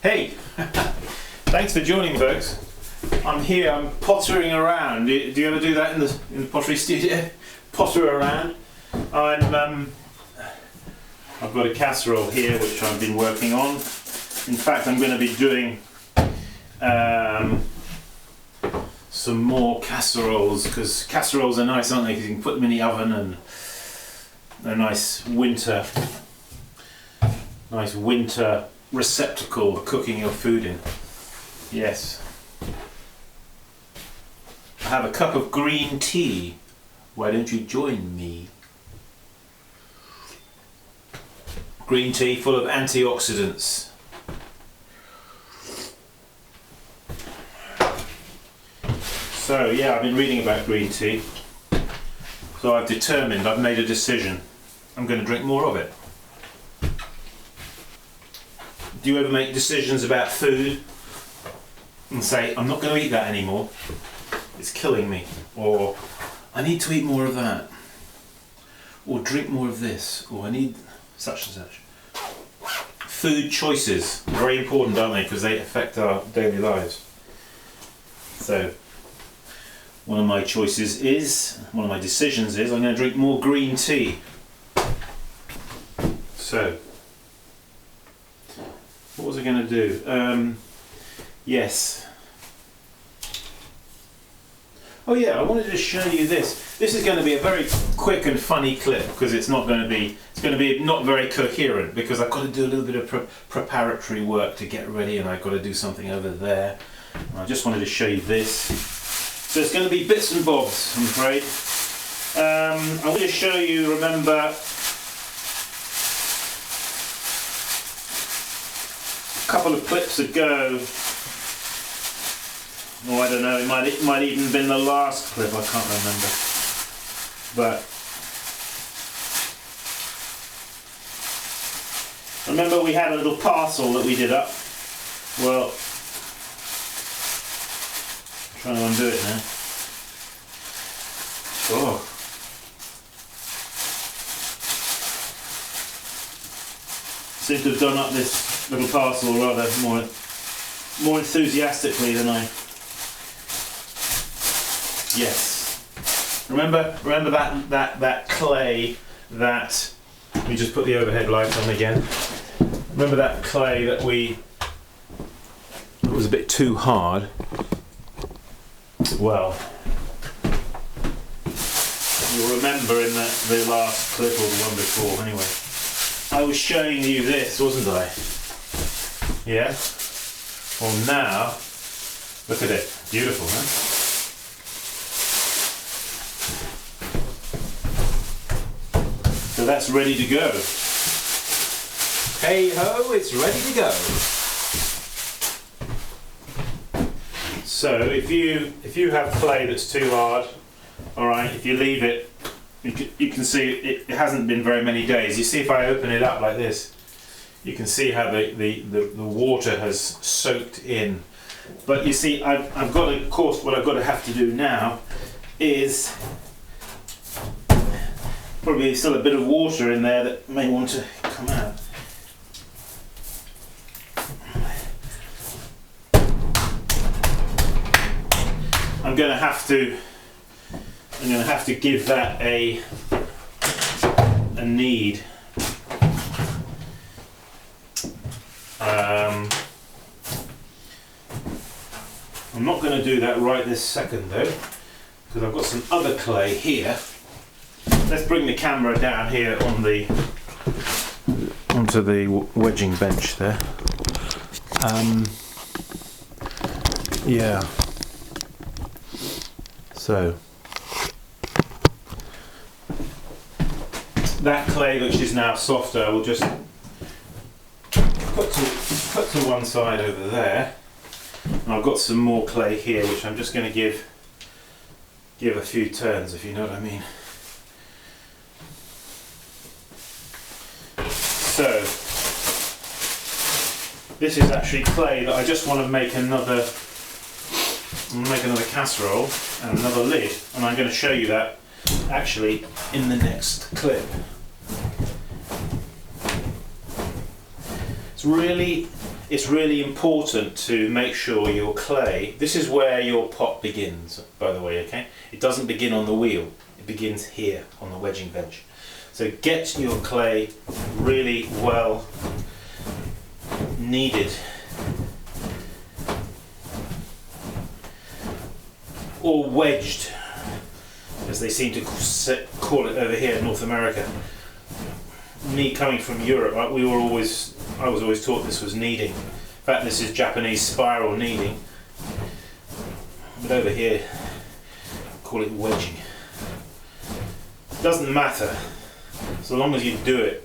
Hey, thanks for joining, folks. I'm here, I'm pottering around. Do you ever do that in the pottery studio? Potter around. I've got a casserole here which I've been working on. In fact, I'm going to be doing some more casseroles, because casseroles are nice, aren't they? Because you can put them in the oven, and they're a nice winter receptacle for cooking your food in. Yes. I have a cup of green tea. Why don't you join me? Green tea full of antioxidants. So yeah, I've been reading about green tea. So I've made a decision. I'm going to drink more of it. Do you ever make decisions about food and say, I'm not going to eat that anymore, it's killing me, or I need to eat more of that, or drink more of this, or I need such and such? Food choices, very important, aren't they, because they affect our daily lives. So one of my decisions is I'm going to drink more green tea. So what was I going to do? Yes. Oh yeah, I wanted to show you this. This is going to be a very quick and funny clip, because it's going to be not very coherent, because I've got to do a little bit of preparatory work to get ready, and I've got to do something over there. I just wanted to show you this. So it's going to be bits and bobs, I'm afraid. I'm going to show you, remember, a couple of clips ago, or I don't know, it might even have been the last clip, I can't remember. But remember we had a little parcel that we did up? Well, I'm trying to undo it now. Oh. Seem to have done up this little parcel rather more enthusiastically than I. Yes. Remember that clay that let me just put the overhead light on again. Remember that clay that it was a bit too hard. Well, you'll remember in the last clip or the one before anyway, I was showing you this, wasn't I? Yeah? Well now, look at it. Beautiful, huh? So that's ready to go. Hey ho, it's ready to go. So if you have clay that's too hard, alright, if you leave it, you can see it hasn't been very many days. You see if I open it up like this, you can see how the water has soaked in. But you see, I've got to, of course, what I've got to have to do now is probably still a bit of water in there that may want to come out. I'm going to have to give that a knead. I'm not going to do that right this second though, because I've got some other clay here. Let's bring the camera down here onto the wedging bench there. Yeah. So that clay, which is now softer, I will just put to one side over there. And I've got some more clay here, which I'm just going to give a few turns, if you know what I mean. So this is actually clay that I just want to make another casserole and another lid, and I'm going to show you that actually in the next clip. It's really it's really important to make sure your clay, this is where your pot begins, by the way, okay? It doesn't begin on the wheel, it begins here on the wedging bench. So get your clay really well kneaded, or wedged, as they seem to call it over here in North America. Me coming from Europe, I was always taught this was kneading. In fact, this is Japanese spiral kneading, but over here call it wedging. It doesn't matter, so long as you do it.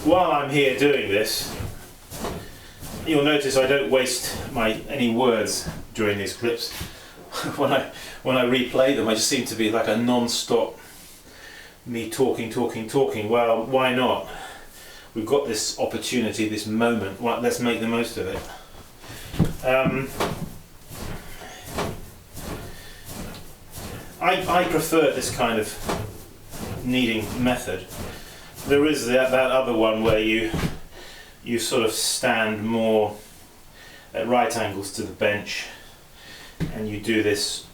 While I'm here doing this, you'll notice I don't waste any words during these clips. when I replay them, I just seem to be like a non-stop me talking. Well, why not? We've got this opportunity, this moment. Well, let's make the most of it. I prefer this kind of kneading method. There is that other one where you sort of stand more at right angles to the bench, and you do this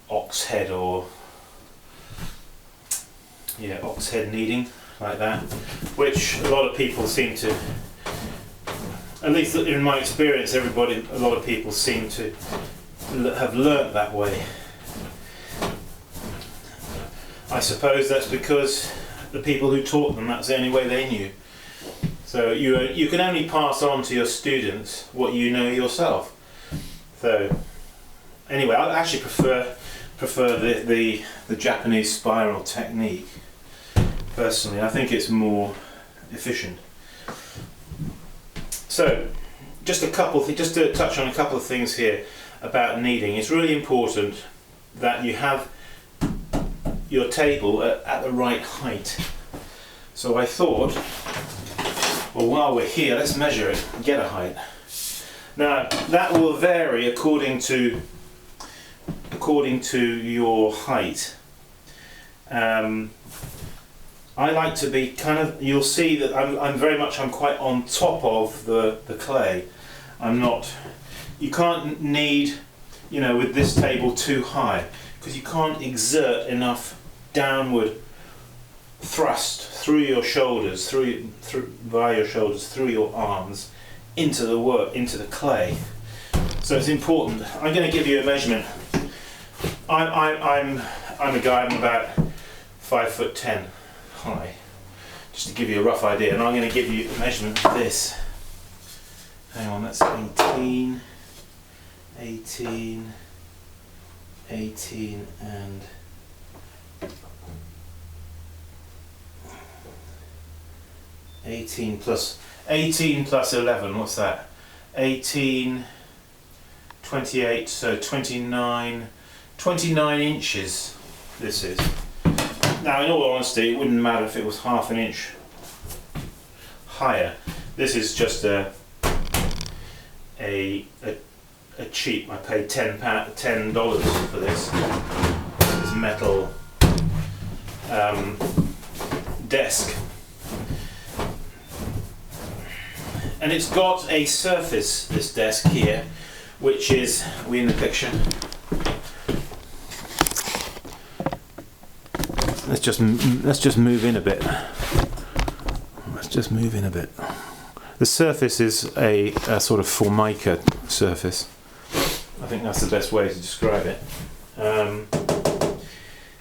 ox head ox head kneading like that, which a lot of people seem to, at least in my experience, a lot of people seem to have learnt that way. I suppose that's because the people who taught them, that's the only way they knew. So you can only pass on to your students what you know yourself. So anyway, I actually prefer the Japanese spiral technique. Personally, I think it's more efficient. So just to touch on a couple of things here about kneading. It's really important that you have your table at the right height. So I thought, well, while we're here, let's measure it and get a height. Now that will vary according to your height. I like to be you'll see that I'm quite on top of the clay. You can't knead, with this table too high, because you can't exert enough downward thrust through your shoulders, via your shoulders, through your arms, into the clay. So it's important. I'm going to give you a measurement. I'm a guy. I'm about 5'10" high, just to give you a rough idea. And I'm going to give you a measurement of this. Hang on, that's 18, and 18 plus 11, what's that? 18, 28, so 29 inches this is. Now, in all honesty, it wouldn't matter if it was half an inch higher. This is just a cheap. I paid $10 for this metal desk, and it's got a surface, this desk here, which is, are we in the picture? Let's just move in a bit. The surface is a sort of formica surface. I think that's the best way to describe it.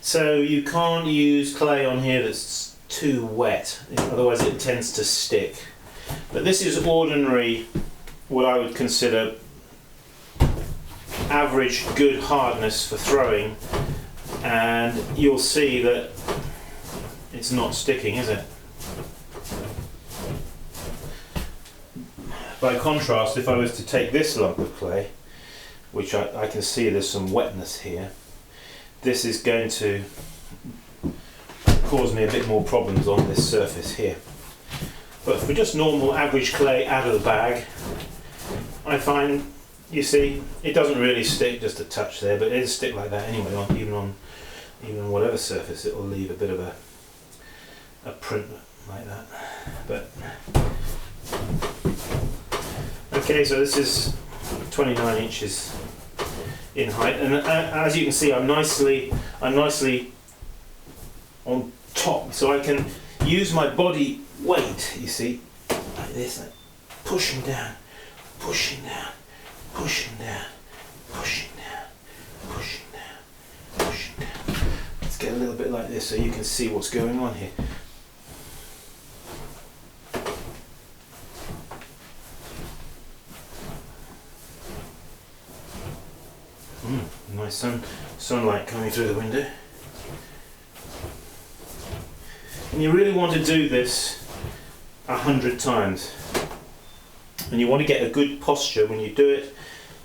So you can't use clay on here that's too wet, otherwise it tends to stick. But this is ordinary, what I would consider average good hardness for throwing, and you'll see that it's not sticking, is it? By contrast, if I was to take this lump of clay, which I can see there's some wetness here, this is going to cause me a bit more problems on this surface here. But for just normal average clay out of the bag, I find, you see, it doesn't really stick, just a touch there, but it'll stick like that anyway, even on whatever surface. It will leave a bit of a print, like that. But okay, so this is 29 inches in height, and as you can see, I'm nicely on top, so I can use my body weight, you see, like this, like pushing down, pushing down, pushing down, pushing down, pushing down, pushing down. Let's get a little bit like this so you can see what's going on here. Nice sunlight coming through the window. And you really want to do this 100 times. And you want to get a good posture when you do it.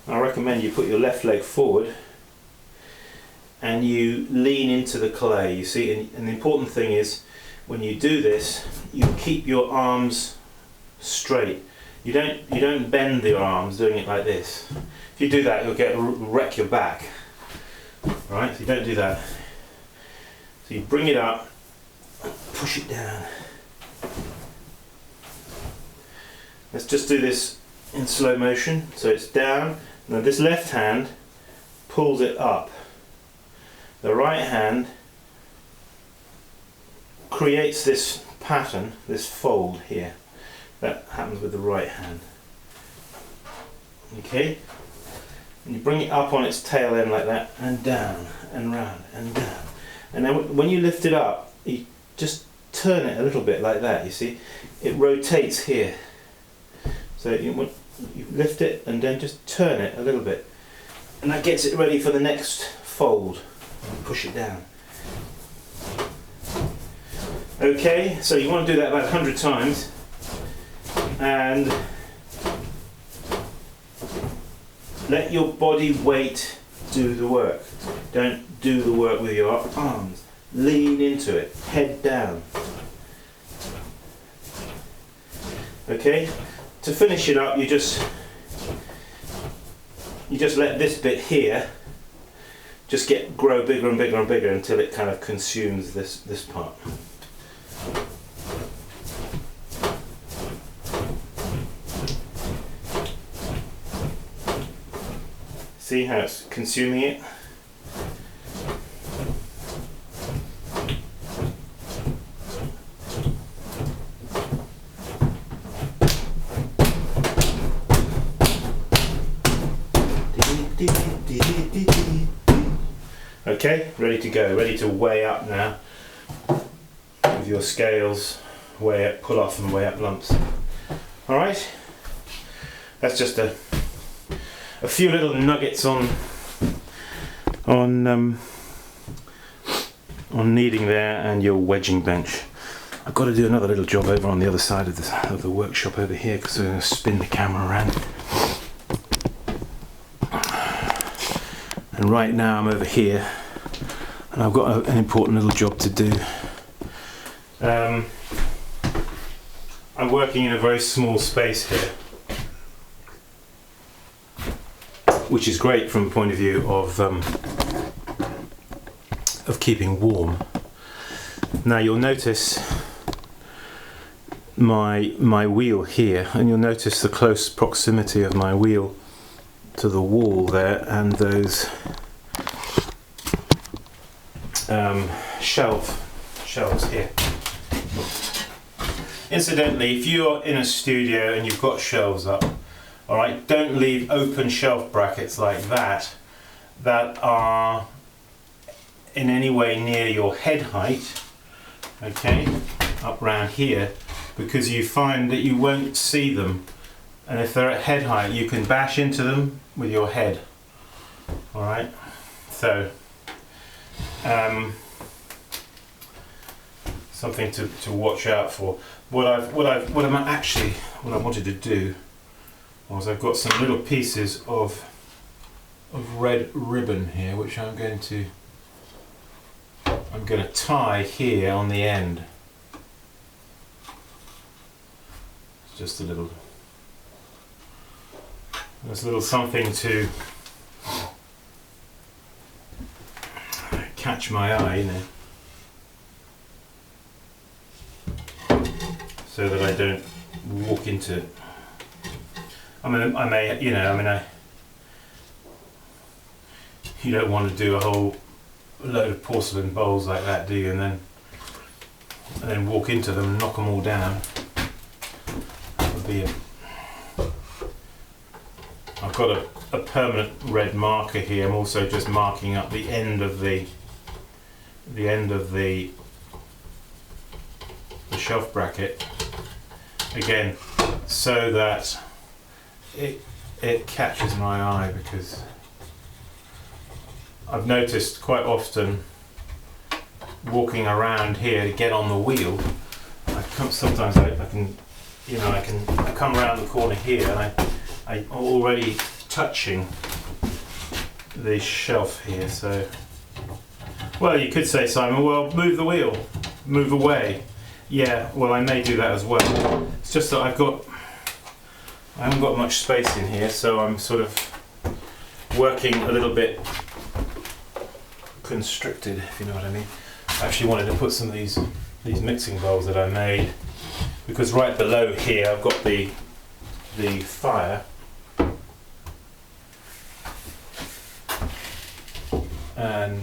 I recommend you put your left leg forward and you lean into the clay, you see, and the important thing is when you do this, you keep your arms straight. You don't bend your arms doing it like this. If you do that, you'll wreck your back. Right? So you don't do that. So you bring it up, push it down. Let's just do this in slow motion. So it's down. Now this left hand pulls it up. The right hand creates this pattern, this fold here. That happens with the right hand. Okay? And you bring it up on its tail end like that, and down, and round, and down. And then when you lift it up, you just turn it a little bit like that, you see? It rotates here. So you lift it and then just turn it a little bit. And that gets it ready for the next fold. And push it down. Okay, so you want to do that about 100 times. And let your body weight do the work. Don't do the work with your arms. Lean into it, head down. Okay? To finish it up, you just let this bit here just grow bigger and bigger and bigger until it kind of consumes this part. See how it's consuming it? Okay, ready to go, ready to weigh up now with your scales, weigh up, pull off and weigh up lumps. Alright, that's just a few little nuggets on kneading there and your wedging bench. I've got to do another little job over on the other side of the workshop over here because I'm going to spin the camera around. And right now I'm over here and I've got an important little job to do. I'm working in a very small space here, which is great from the point of view of keeping warm. Now you'll notice my wheel here, and you'll notice the close proximity of my wheel to the wall there, and those shelves here. Incidentally, if you're in a studio and you've got shelves up, alright, don't leave open shelf brackets like that are in any way near your head height, okay, up round here, because you find that you won't see them, and if they're at head height you can bash into them with your head. Alright, so something to watch out for. What I wanted to do was I've got some little pieces of red ribbon here, which I'm going to tie here on the end. It's just a little something to catch my eye, you know. so that I don't walk into it. You don't want to do a whole load of porcelain bowls like that, do you? And then walk into them and knock them all down. That would be it. I've got a permanent red marker here. I'm also just marking up the end of the shelf bracket again, so that it catches my eye, because I've noticed quite often walking around here to get on the wheel, sometimes I come around the corner here and I'm already touching the shelf here. So, well, you could say, Simon, well, move the wheel, move away. Yeah, well, I may do that as well. It's just that I haven't got much space in here, so I'm sort of working a little bit constricted, if you know what I mean. I actually wanted to put some of these mixing bowls that I made, because right below here I've got the fire, and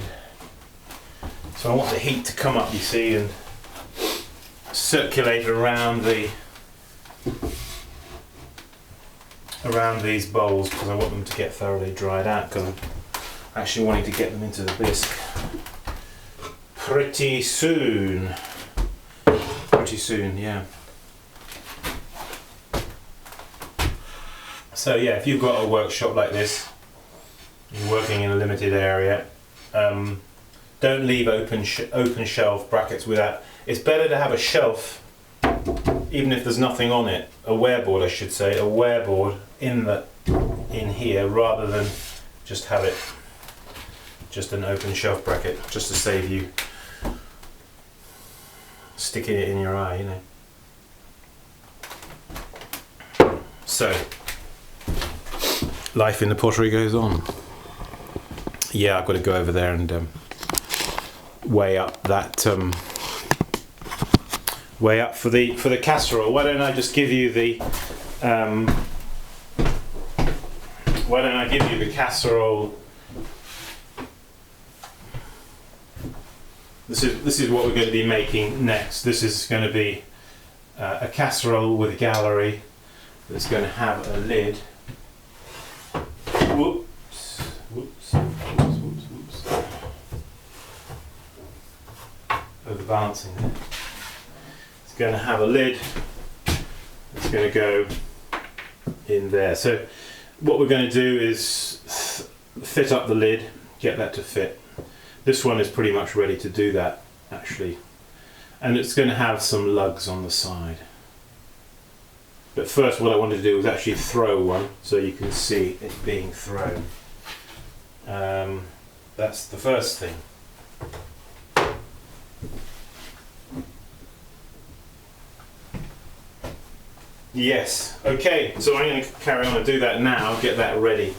so I want the heat to come up, you see, and circulate around these bowls, because I want them to get thoroughly dried out, because I'm actually wanting to get them into the bisque pretty soon. Yeah. So yeah, if you've got a workshop like this, you're working in a limited area, don't leave open shelf brackets without. It's better to have a shelf, even if there's nothing on it, a wearboard, I should say, a wearboard in here, rather than just have it just an open shelf bracket, just to save you sticking it in your eye, you know. So, life in the pottery goes on. Yeah, I've got to go over there and weigh up that weigh up for the casserole. Why don't I just give you the casserole? This is what we're going to be making next. This is going to be a casserole with a gallery that's going to have a lid. Whoops. Overbalancing there. It's going to have a lid. It's going to go in there. So what we're going to do is fit up the lid, get that to fit. This one is pretty much ready to do that, actually, and it's going to have some lugs on the side. But first, what I wanted to do was actually throw one, so you can see it being thrown. That's the first thing. Yes, okay, so I'm going to carry on and do that now, get that ready,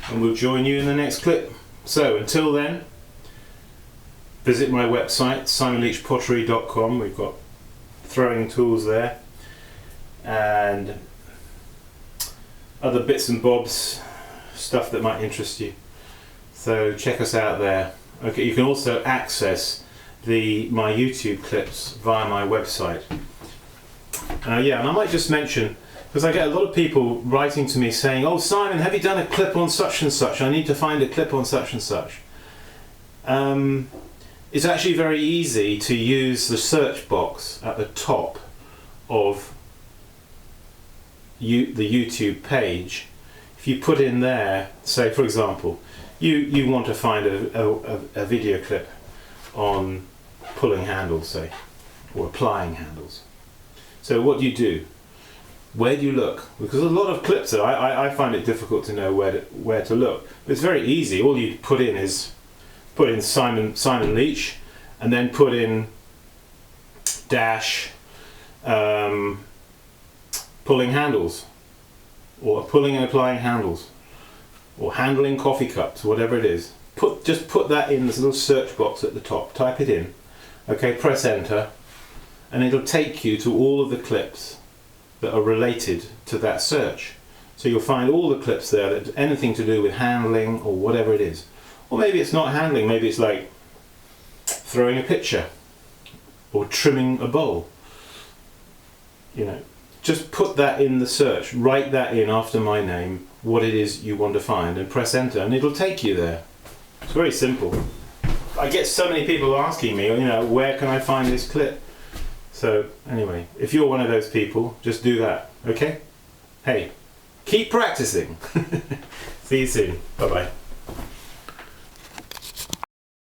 and we'll join you in the next clip. So until then, visit my website, simonleachpottery.com. We've got throwing tools there and other bits and bobs, stuff that might interest you. So check us out there. Okay, you can also access my YouTube clips via my website. Yeah, and I might just mention, because I get a lot of people writing to me saying, "Oh, Simon, have you done a clip on such and such? I need to find a clip on such and such." It's actually very easy to use the search box at the top of the YouTube page. If you put in there, say for example, you want to find a video clip on pulling handles, say, or applying handles. So what do? Where do you look? Because a lot of clips, I find it difficult to know where to look. But it's very easy. All you put in Simon Leach, and then put in dash pulling handles, or pulling and applying handles, or handling coffee cups, whatever it is. Just put that in this little search box at the top. Type it in. Okay, press enter, and it'll take you to all of the clips that are related to that search. So you'll find all the clips there that anything to do with handling or whatever it is. Or maybe it's not handling, maybe it's like throwing a picture or trimming a bowl. You know, just put that in the search, write that in after my name, what it is you want to find, and press enter, and it'll take you there. It's very simple. I get so many people asking me, you know, where can I find this clip? So anyway, if you're one of those people, just do that, okay? Hey, keep practicing. See you soon. Bye-bye.